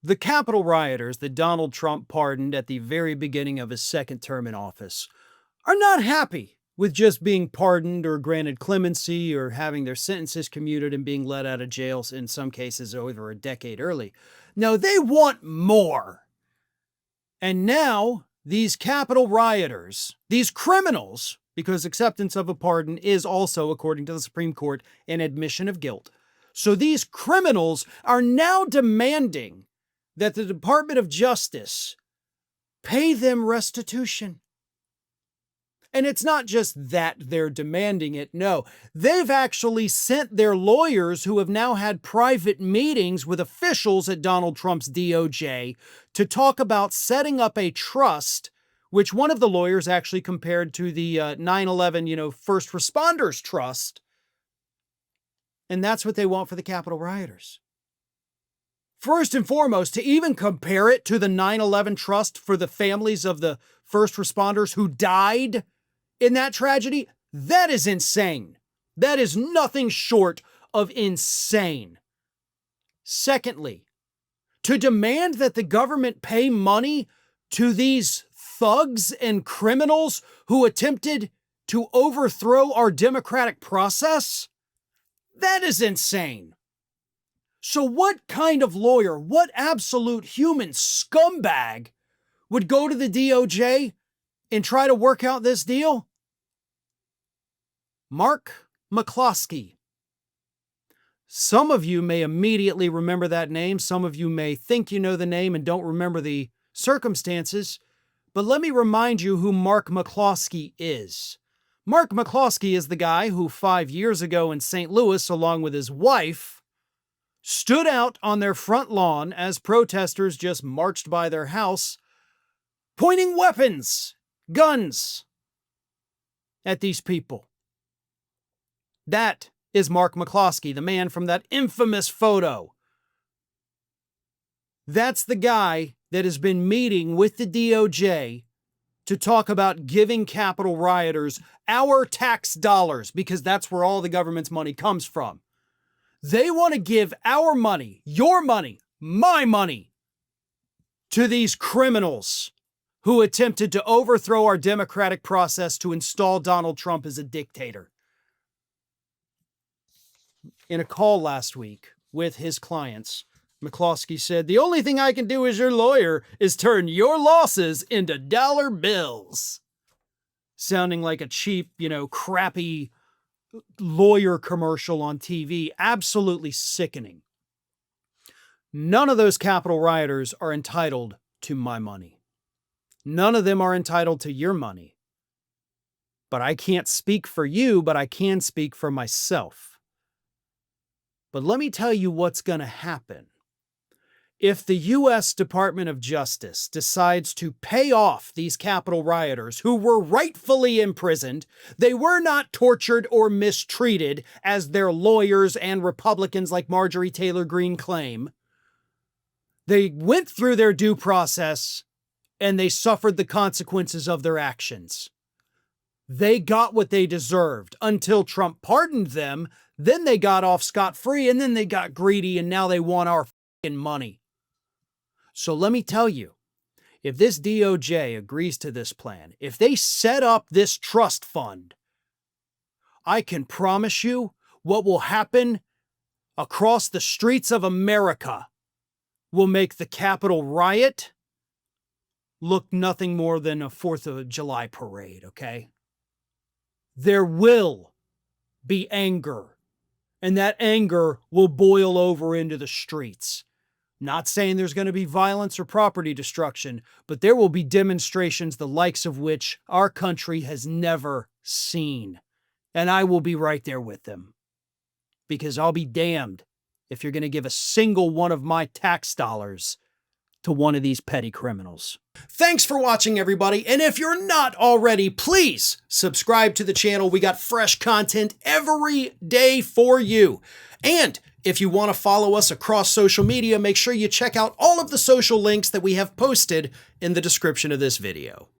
The Capitol rioters that Donald Trump pardoned at the very beginning of his second term in office are not happy with just being pardoned or granted clemency or having their sentences commuted and being let out of jail, in some cases over a decade early. No, they want more. And now these Capitol rioters, these criminals, because acceptance of a pardon is also, according to the Supreme Court, an admission of guilt. So these criminals are now demanding that the Department of Justice pay them restitution. And it's not just that they're demanding it. No, they've actually sent their lawyers, who have now had private meetings with officials at Donald Trump's DOJ, to talk about setting up a trust, which one of the lawyers actually compared to the 9/11, first responders trust. And that's what they want for the Capitol rioters. First and foremost, to even compare it to the 9/11 trust for the families of the first responders who died in that tragedy, that is insane. That is nothing short of insane. Secondly, to demand that the government pay money to these thugs and criminals who attempted to overthrow our democratic process, that is insane. So what kind of lawyer, what absolute human scumbag would go to the DOJ and try to work out this deal? Mark McCloskey. Some of you may immediately remember that name. Some of you may think you know the name and don't remember the circumstances. But let me remind you who Mark McCloskey is. Mark McCloskey is the guy who 5 years ago in St. Louis, along with his wife, stood out on their front lawn as protesters just marched by their house, pointing weapons, guns, at these people. That is Mark McCloskey, the man from that infamous photo. That's the guy that has been meeting with the DOJ to talk about giving Capitol rioters our tax dollars, because that's where all the government's money comes from. They want to give our money, your money, my money, to these criminals who attempted to overthrow our democratic process to install Donald Trump as a dictator. In a call last week with his clients, McCloskey said, "The only thing I can do as your lawyer is turn your losses into dollar bills." Sounding like a cheap, crappy lawyer commercial on TV. Absolutely sickening. None of those Capitol rioters are entitled to my money. None of them are entitled to your money. But I can't speak for you, but I can speak for myself. But let me tell you what's going to happen. If the U.S. Department of Justice decides to pay off these Capitol rioters who were rightfully imprisoned, they were not tortured or mistreated as their lawyers and Republicans like Marjorie Taylor Greene claim. They went through their due process and they suffered the consequences of their actions. They got what they deserved until Trump pardoned them. Then they got off scot-free, and then they got greedy, and now they want our fucking money. So let me tell you, if this DOJ agrees to this plan, if they set up this trust fund, I can promise you what will happen across the streets of America will make the Capitol riot look nothing more than a 4th of July parade, okay? There will be anger, and that anger will boil over into the streets. Not saying there's going to be violence or property destruction, but there will be demonstrations the likes of which our country has never seen. And I will be right there with them. Because I'll be damned if you're going to give a single one of my tax dollars to one of these petty criminals. Thanks for watching, everybody. And if you're not already, please subscribe to the channel. We got fresh content every day for you. And if you want to follow us across social media, make sure you check out all of the social links that we have posted in the description of this video.